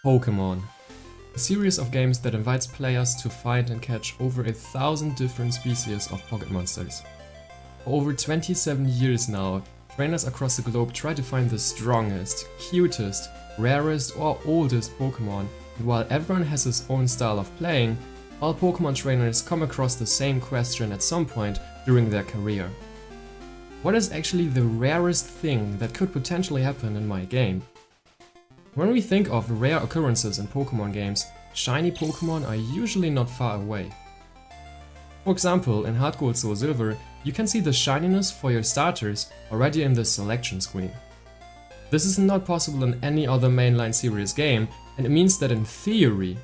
Pokémon. A series of games that invites players to find and catch over 1,000 different species of pocket monsters. For over 27 years now, trainers across the globe try to find the strongest, cutest, rarest or oldest Pokémon, and while everyone has his own style of playing, all Pokémon trainers come across the same question at some point during their career. What is actually the rarest thing that could potentially happen in my game? When we think of rare occurrences in Pokémon games, shiny Pokémon are usually not far away. For example, in Heart Gold Soul Silver, you can see the shininess for your starters already in the selection screen. This is not possible in any other mainline series game, and it means that in theory,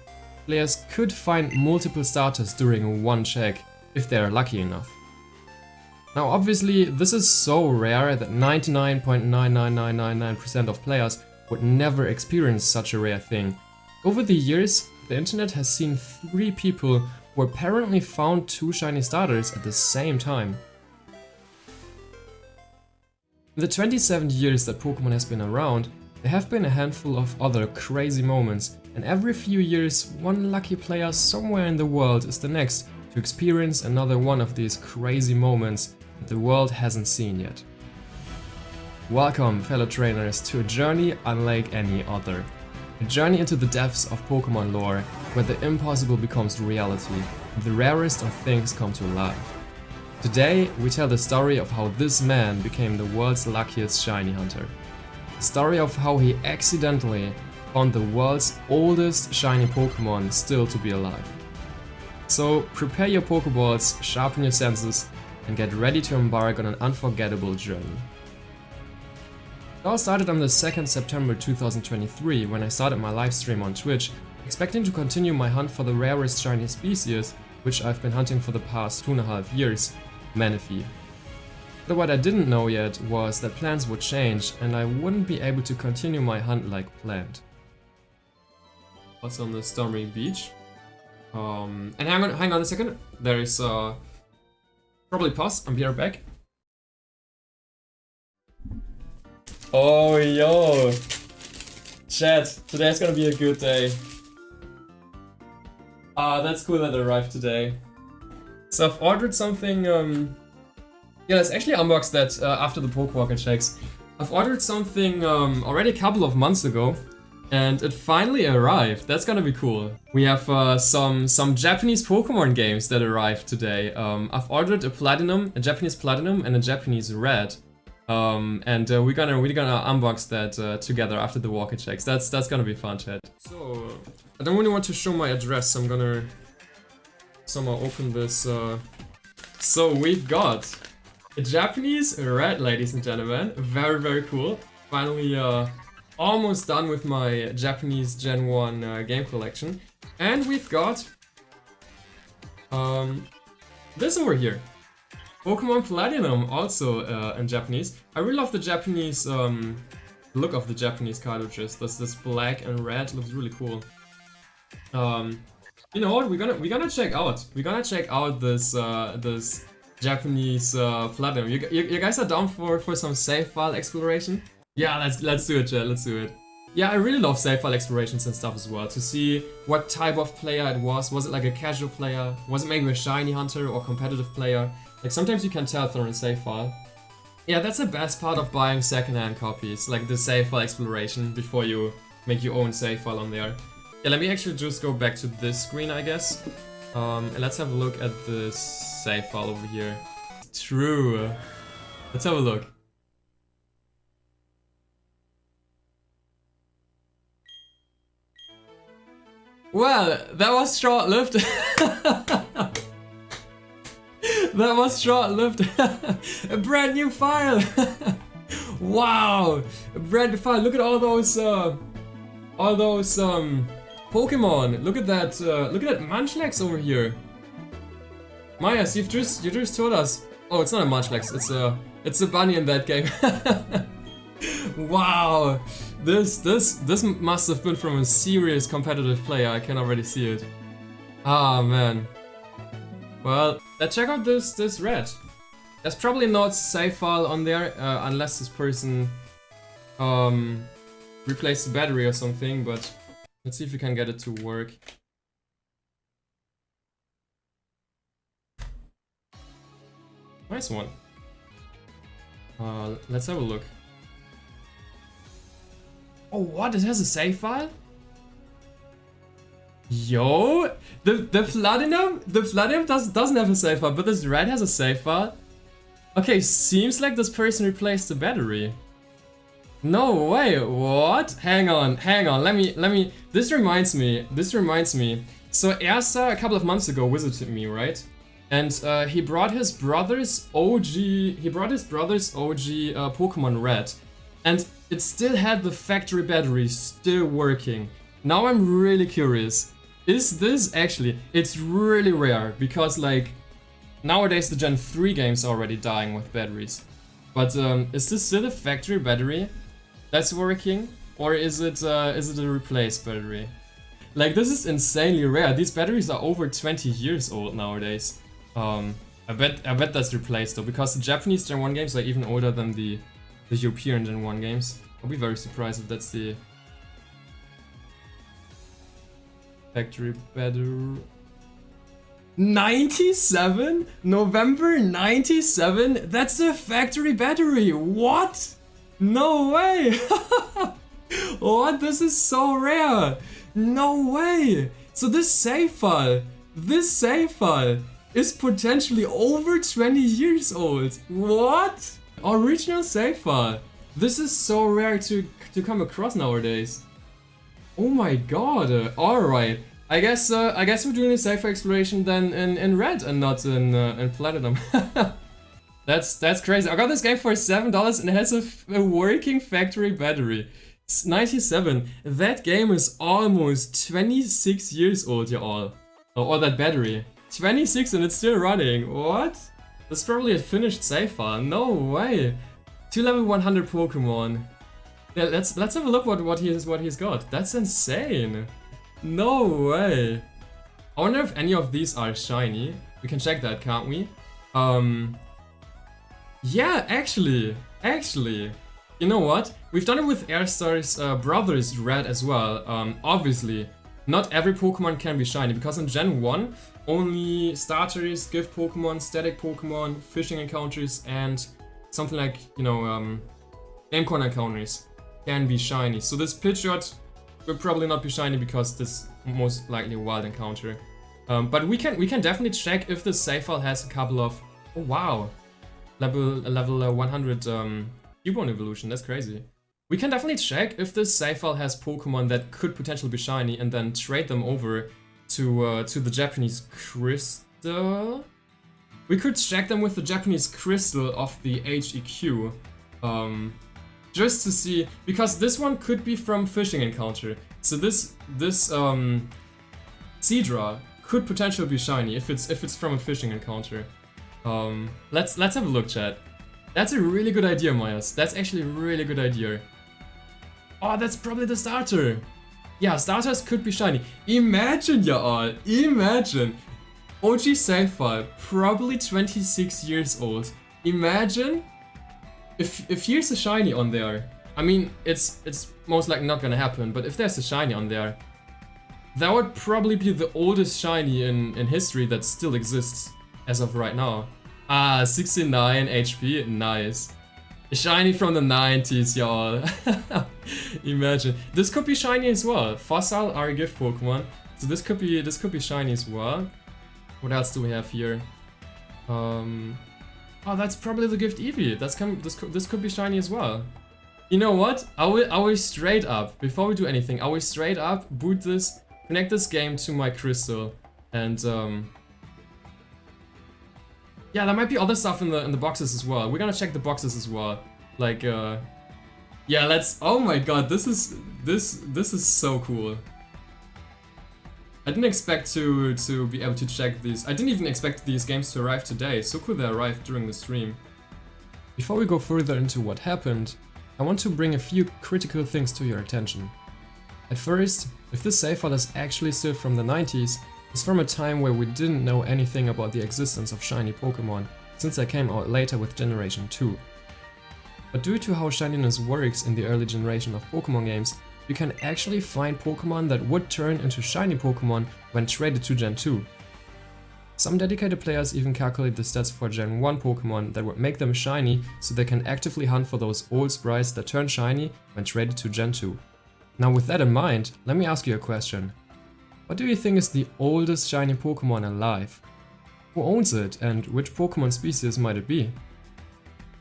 players could find multiple starters during one check, if they are lucky enough. Now obviously, this is so rare that 99.99999% of players would never experience such a rare thing. Over the years, the internet has seen 3 people who apparently found 2 shiny starters at the same time. In the 27 years that Pokémon has been around, there have been a handful of other crazy moments, and every few years one lucky player somewhere in the world is the next to experience another one of these crazy moments that the world hasn't seen yet. Welcome, fellow trainers, to a journey unlike any other. A journey into the depths of Pokémon lore, where the impossible becomes reality, and the rarest of things come to life. Today, we tell the story of how this man became the world's luckiest shiny hunter. The story of how he accidentally found the world's oldest shiny Pokémon still to be alive. So prepare your Pokéballs, sharpen your senses, and get ready to embark on an unforgettable journey. It all started on the 2nd September 2023 when I started my live stream on Twitch, expecting to continue my hunt for the rarest shiny species, which I've been hunting for the past 2.5 years, Manaphy. But what I didn't know yet was that plans would change and I wouldn't be able to continue my hunt like planned. Also on the stormy beach. And hang on a second, there is probably pause, I'll be right back. Oh yo! Chat, today's gonna be a good day. That's cool that it arrived today. So I've ordered something, yeah, let's actually unbox that after the Pokewalker checks. I've ordered something already a couple of months ago, and it finally arrived. That's gonna be cool. We have some Japanese Pokemon games that arrived today. I've ordered a Japanese Platinum and a Japanese Red. And we're gonna unbox that together after the walker checks. That's gonna be fun, chat. So I don't really want to show my address, so I'm gonna somehow open this. So we've got a Japanese Red, ladies and gentlemen. Very cool. Finally almost done with my Japanese Gen 1 game collection. And we've got this over here. Pokémon Platinum, also in Japanese. I really love the Japanese look of the Japanese cartridges. This black and red looks really cool. You know what? We're gonna check out. We're gonna check out this this Japanese Platinum. You guys are down for some save file exploration? Yeah, let's do it, chat. Let's do it. Yeah, I really love save file explorations and stuff as well. To see what type of player it was. Was it like a casual player? Was it maybe a shiny hunter or competitive player? Like sometimes you can tell through a save file. Yeah, that's the best part of buying secondhand copies, like the save file exploration before you make your own save file on there. Yeah, let me actually just go back to this screen, I guess. And let's have a look at the save file over here. True. Let's have a look. Well, that was short-lived. That was short-lived. A brand new file. Wow, a brand new file. Look at all those Pokemon. Look at that. Look at that Munchlax over here. Mayas, you just told us. Oh, it's not a Munchlax. It's a bunny in that game. Wow, this must have been from a serious competitive player. I can already see it. Ah man. Well, let's check out this red. There's probably not save file on there unless this person replaced the battery or something. But Let's see if we can get it to work. Nice one. Let's have a look. Oh, what? It has a save file? Yo, the platinum doesn't have a save file, but this red has a save file. Okay, seems like this person replaced the battery. No way, what? Hang on, let me, this reminds me. So Ersa a couple of months ago visited me, right? And he brought his brother's OG Pokemon Red. And it still had the factory battery still working. Now I'm really curious. Is this actually, it's really rare because like nowadays the Gen 3 games are already dying with batteries. But is this still a factory battery that's working? Or is it a replaced battery? Like this is insanely rare. These batteries are over 20 years old nowadays. I bet that's replaced though, because the Japanese Gen 1 games are even older than the European Gen 1 games. I'll be very surprised if that's the factory battery. 97? November 97? That's the factory battery! What? No way! What? This is so rare! No way! So this save file is potentially over 20 years old. What? Original save file. This is so rare to come across nowadays. Oh my god. Alright. I guess we're doing a save file exploration then in red and not in platinum. That's crazy. I got this game for $7 and it has a working factory battery. It's 97. That game is almost 26 years old, y'all. Or that battery. 26 and it's still running. What? That's probably a finished save file. No way. 2 level 100 Pokemon. Yeah, let's have a look what he's got. That's insane. No way. I wonder if any of these are shiny. We can check that, can't we? Yeah, actually. You know what? We've done it with Airstar's brother's Red as well. Obviously, not every Pokemon can be shiny, because in Gen 1, only starters, gift Pokemon, static Pokemon, fishing encounters, and something like, you know, game corner encounters can be shiny. So this Pidgeot will probably not be shiny because this most likely a wild encounter. But we can definitely check if the save file has a couple of, oh wow, level 100 Cubone evolution. That's crazy. We can definitely check if this save file has Pokemon that could potentially be shiny and then trade them over to the Japanese Crystal. We could check them with the Japanese Crystal of the HEQ. Just to see, because this one could be from Fishing Encounter. So this Seadra could potentially be shiny if it's from a Fishing Encounter. Let's have a look, chat. That's a really good idea, Myers. That's actually a really good idea. Oh, that's probably the starter. Yeah, starters could be shiny. Imagine, y'all. Imagine. OG save file, probably 26 years old. Imagine if here's a shiny on there. I mean, it's most likely not gonna happen, but if there's a shiny on there, that would probably be the oldest shiny in history that still exists as of right now. Ah, 69 HP, nice. A shiny from the 90s, y'all. Imagine. This could be shiny as well. Fossil are a gift Pokemon, so this could be shiny as well. What else do we have here? Oh, that's probably the gift Eevee. This could be shiny as well. You know what? I will straight up, before we do anything, I will straight up boot this, connect this game to my crystal, and yeah, there might be other stuff in the boxes as well. We're gonna check the boxes as well. Like yeah, let's. Oh my god, this is so cool. I didn't expect to be able to check these. I didn't even expect these games to arrive today. So cool they arrived during the stream. Before we go further into what happened, I want to bring a few critical things to your attention. At first, if this save file is actually still from the 90s, it's from a time where we didn't know anything about the existence of shiny Pokemon, since they came out later with Generation 2. But due to how shininess works in the early generation of Pokemon games, you can actually find Pokémon that would turn into shiny Pokémon when traded to Gen 2. Some dedicated players even calculate the stats for Gen 1 Pokémon that would make them shiny so they can actively hunt for those old sprites that turn shiny when traded to Gen 2. Now with that in mind, let me ask you a question. What do you think is the oldest shiny Pokémon alive? Who owns it and which Pokémon species might it be?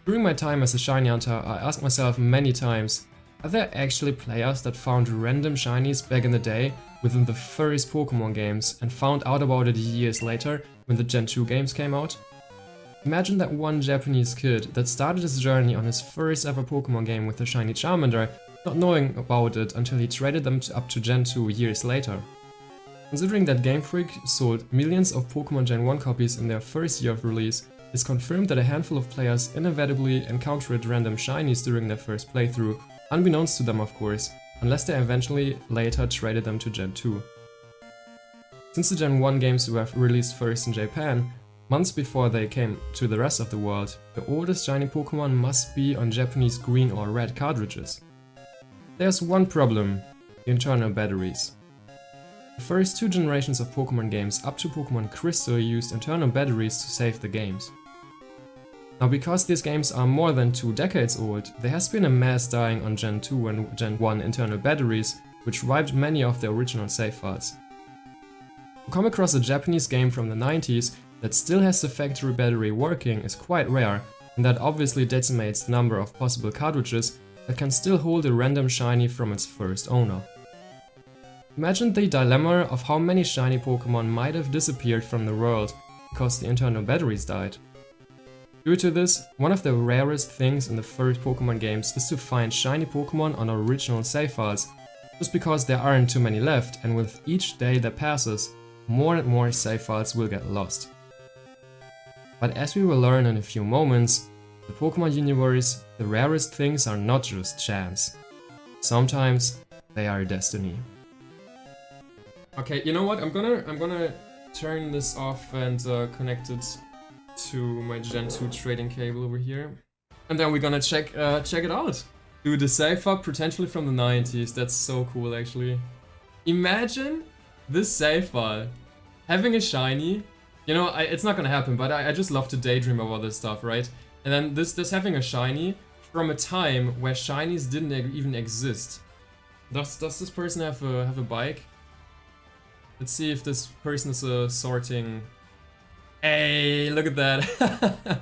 During my time as a shiny hunter, I asked myself many times, are there actually players that found random shinies back in the day within the first Pokémon games and found out about it years later when the Gen 2 games came out? Imagine that one Japanese kid that started his journey on his first ever Pokémon game with a shiny Charmander, not knowing about it until he traded them up to Gen 2 years later. Considering that Game Freak sold millions of Pokémon Gen 1 copies in their first year of release, it's confirmed that a handful of players inevitably encountered random shinies during their first playthrough, unbeknownst to them of course, unless they eventually later traded them to Gen 2. Since the Gen 1 games were released first in Japan, months before they came to the rest of the world, the oldest shiny Pokémon must be on Japanese green or red cartridges. There's one problem: the internal batteries. The first 2 generations of Pokémon games up to Pokémon Crystal used internal batteries to save the games. Now because these games are more than 2 decades old, there has been a mass dying on Gen 2 and Gen 1 internal batteries, which wiped many of the original save files. To come across a Japanese game from the 90s that still has the factory battery working is quite rare, and that obviously decimates the number of possible cartridges that can still hold a random shiny from its first owner. Imagine the dilemma of how many shiny Pokémon might have disappeared from the world because the internal batteries died. Due to this, one of the rarest things in the first Pokémon games is to find shiny Pokémon on original save files, just because there aren't too many left, and with each day that passes, more and more save files will get lost. But as we will learn in a few moments, the Pokémon universe, the rarest things are not just chance. Sometimes they are destiny. Okay, you know what? I'm gonna turn this off and connect it to my Gen 2 trading cable over here, and then we're gonna check it out. Dude, the save file potentially from the 90s. That's so cool, actually. Imagine this save file having a shiny. You know, it's not gonna happen, but I just love to daydream about this stuff, right? And then this having a shiny from a time where shinies didn't even exist. Does this person have a bike? Let's see if this person is sorting. Hey, look at that.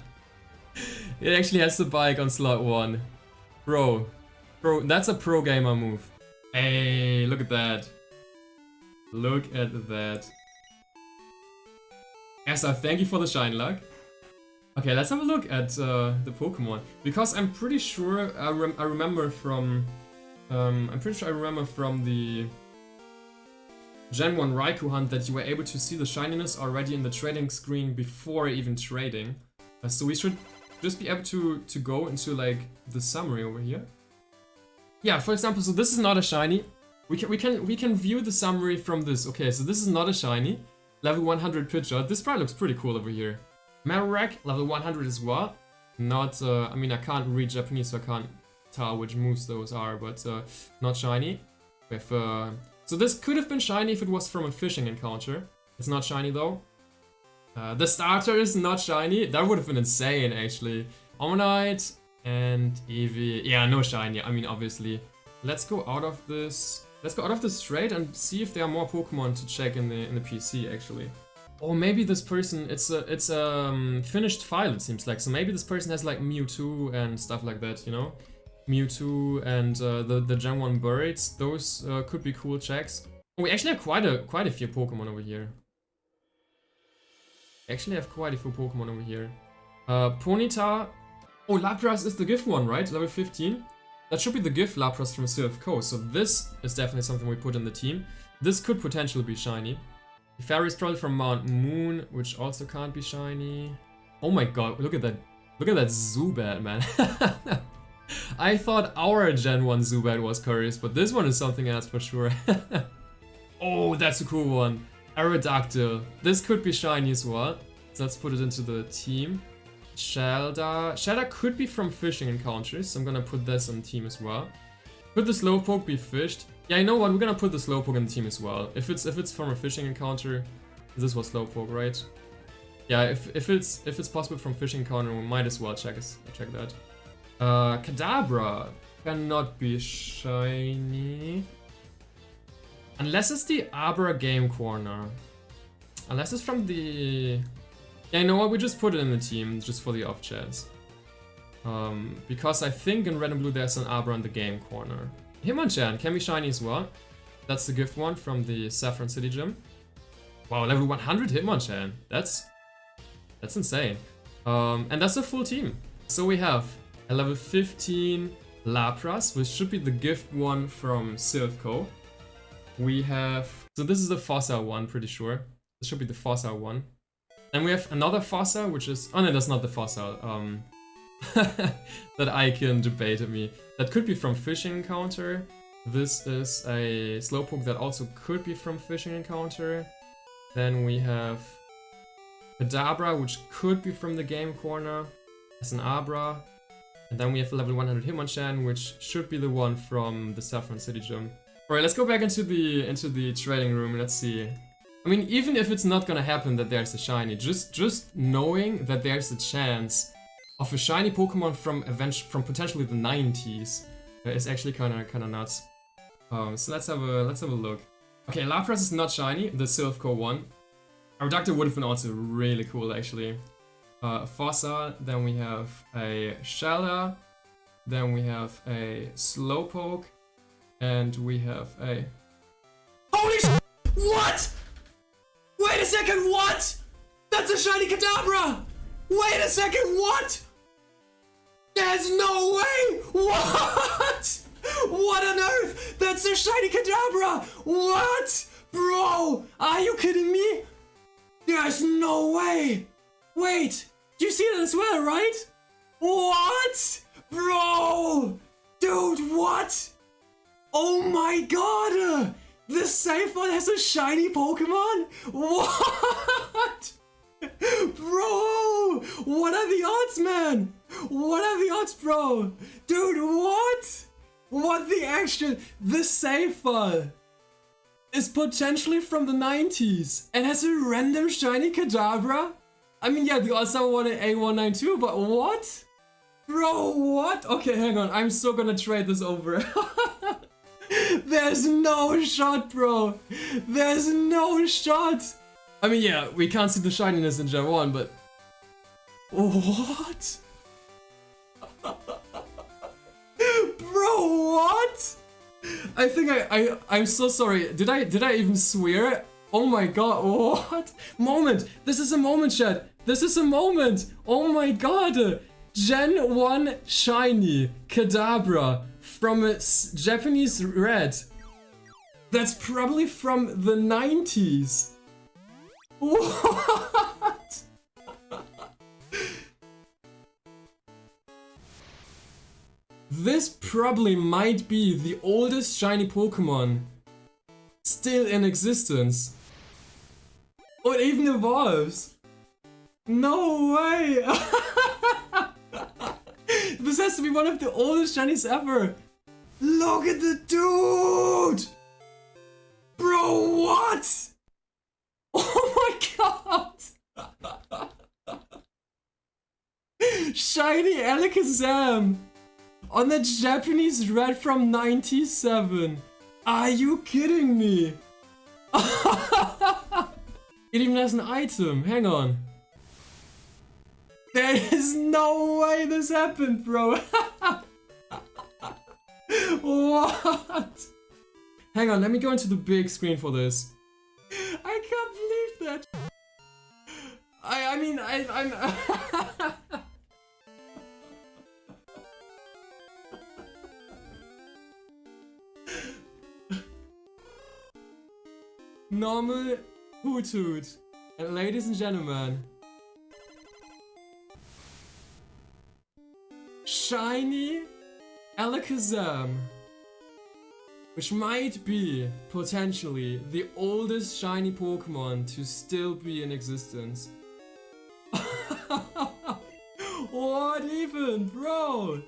It actually has the bike on slot 1. Bro, that's a pro gamer move. Hey, look at that. Look at that. Asa, thank you for the shine luck. Okay, let's have a look at the Pokemon, because I'm pretty sure I remember from the Gen 1 Raikou hunt that you were able to see the shininess already in the trading screen before even trading. So we should just be able to go into like the summary over here. Yeah, for example, so this is not a shiny. We can view the summary from this. Okay, so this is not a shiny. Level 100 Pidgeot. This probably looks pretty cool over here. Marowak, level 100 as well. Not, I mean, I can't read Japanese, so I can't tell which moves those are, but not shiny. With so this could have been shiny if it was from a fishing encounter. It's not shiny though. The starter is not shiny. That would have been insane, actually. Omanyte and Eevee. Yeah, no shiny. I mean, obviously. Let's go out of this. Let's go out of this trade and see if there are more Pokemon to check in the PC, actually. Or maybe this person, it's a finished file, it seems like. So maybe this person has like Mewtwo and stuff like that, you know? Mewtwo and the Gen 1 birds, those could be cool checks. Oh, we actually have quite a few Pokemon over here. Ponyta. Oh, Lapras is the gift one, right? Level 15. That should be the gift Lapras from Sylph Coast. So this is definitely something we put in the team. This could potentially be shiny. Fairy is probably from Mount Moon, which also can't be shiny. Oh my god, look at that. Look at that Zubat, man. I thought our Gen 1 Zubat was cursed, but this one is something else for sure. Oh, that's a cool one. Aerodactyl. This could be shiny as well. So let's put it into the team. Shelda could be from fishing encounters, so I'm gonna put this on the team as well. Could the Slowpoke be fished? Yeah, you know what? We're gonna put the Slowpoke in the team as well. If it's from a fishing encounter, this was Slowpoke, right? Yeah, if it's possible from fishing encounter, we might as well check that. Kadabra cannot be shiny. Unless it's the Abra Game Corner. Unless it's from the... Yeah, you know what? We just put it in the team, just for the off chance. Because I think in Red and Blue there's an Abra in the Game Corner. Hitmonchan can be shiny as well. That's the gift one from the Saffron City Gym. Wow, level 100 Hitmonchan. That's insane. And that's a full team. So we have a level 15 Lapras, which should be the gift one from Silphco. We have... So this is the Fossa one, pretty sure. This should be the Fossa one. And we have another Fossa, which is... Oh no, that's not the Fossa. That icon debated me. That could be from Fishing Encounter. This is a Slowpoke that also could be from Fishing Encounter. Then we have Kadabra, which could be from the Game Corner as an Abra. And then we have level 100 Hitmonchan, which should be the one from the Saffron City Gym. Alright, let's go back into the trading room. Let's see. I mean, even if it's not gonna happen that there's a shiny, just knowing that there's a chance of a shiny Pokemon from potentially the 90s is actually kind of nuts. So let's have a look. Okay, Lapras is not shiny, the Silphco one. Aerodactyl would have been also really cool actually. Fossa, then we have a Shelder, then we have a Slowpoke, and we have a... Holy sh**! What?! Wait a second, what?! That's a shiny Kadabra! Wait a second, what?! There's no way! What?! What on earth?! That's a shiny Kadabra! What?! Bro! Are you kidding me?! There's no way! Wait! You see that as well, right?! What?! Bro! Dude, what?! Oh my god! This safe one has a shiny Pokemon?! What?! Bro! What are the odds, man? What are the odds, bro? Dude, what? What the actual... This Safer is potentially from the 90s and has a random shiny Kadabra? I mean, yeah, the odds are 1 in A192, but what? Bro, what? Okay, hang on. I'm still gonna trade this over. There's no shot, bro. There's no shot. I mean, yeah, we can't see the shininess in Gen 1, but... What? Bro, what? I think I'm so sorry. Did I even swear? Oh my god, what? Moment! This is a moment, chat! This is a moment! Oh my god! Gen 1 shiny Kadabra from a Japanese red. That's probably from the 90s. What? This probably might be the oldest shiny Pokemon still in existence. Oh, it even evolves. No way. This has to be one of the oldest shinies ever. Look at the dude. Bro, what? Oh my god! Shiny Alakazam on the Japanese red from 97. Are you kidding me? It even has an item. Hang on. There is no way this happened, bro. What? Hang on, let me go into the big screen for this. I can't believe that. I'm Normal Hoot Hoot. And ladies and gentlemen, shiny Alakazam, which might be, potentially, the oldest shiny Pokemon to still be in existence. What even, bro?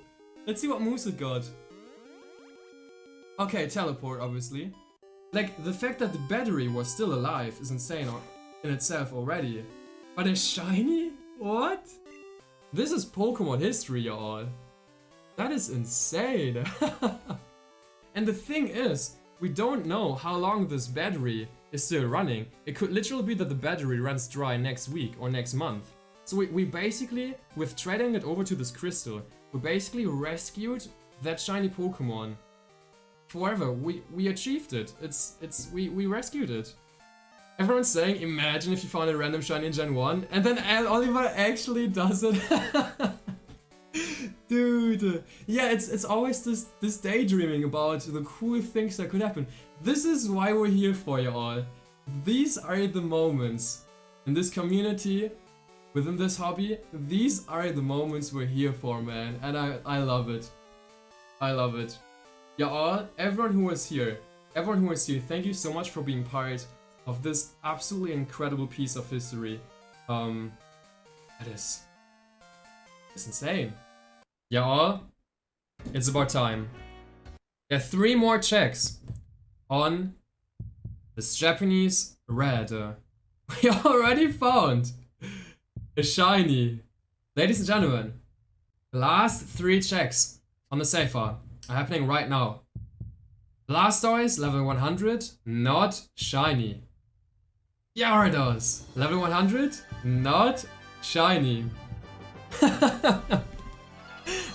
Let's see what moves it got. Okay, teleport, obviously. Like, the fact that the battery was still alive is insane in itself already. But a shiny? What? This is Pokemon history, y'all. That is insane. And the thing is, we don't know how long this battery is still running. It could literally be that the battery runs dry next week or next month. So we basically, with trading it over to this crystal, we basically rescued that shiny Pokemon forever. We achieved it. We rescued it. Everyone's saying, imagine if you found a random shiny in Gen 1 and then Oliver actually does it. Dude, yeah, it's always this daydreaming about the cool things that could happen. This is why we're here for, y'all. These are the moments in this community, within this hobby. These are the moments we're here for, man, and I love it. I love it. Y'all, everyone who was here, thank you so much for being part of this absolutely incredible piece of history. It's insane. Y'all, it's about time. There are 3 more checks on this Japanese red. We already found a shiny. Ladies and gentlemen, the last 3 checks on the safer are happening right now. Blastoise, level 100, not shiny. Gyarados, level 100, not shiny.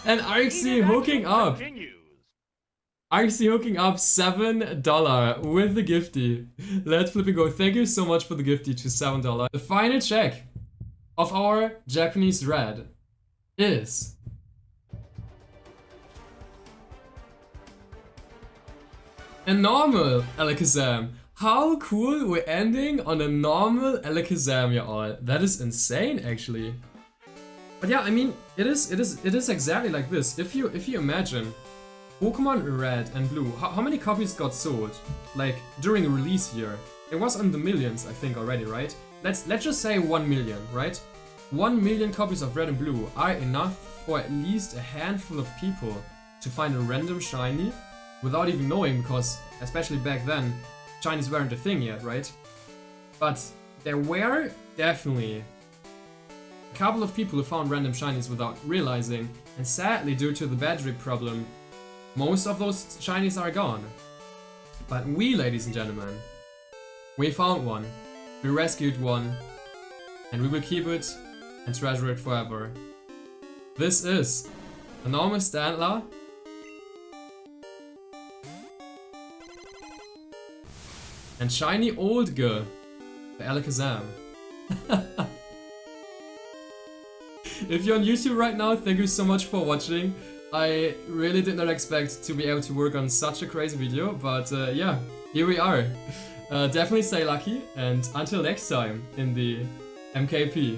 And RC hooking up. RC hooking up $7 with the gifty. Let's flip and go. Thank you so much for the gifty to $7. The final check of our Japanese red is a normal Alakazam. How cool, we're ending on a normal Alakazam, y'all. That is insane, actually. But yeah, I mean, it is exactly like this. If you imagine Pokemon Red and Blue, how many copies got sold? Like during a release year, it was in the millions, I think already, right? Let's just say 1 million, right? 1 million copies of Red and Blue are enough for at least a handful of people to find a random shiny without even knowing, because especially back then, shinies weren't a thing yet, right? But there were definitely a couple of people who found random shinies without realizing, and sadly, due to the battery problem, most of those shinies are gone. But we, ladies and gentlemen, we found one, we rescued one, and we will keep it and treasure it forever. This is Enormous Stantler and Shiny Old Girl by Alakazam. If you're on YouTube right now, thank you so much for watching. I really did not expect to be able to work on such a crazy video, but yeah, here we are. Definitely stay lucky, and until next time in the MKP.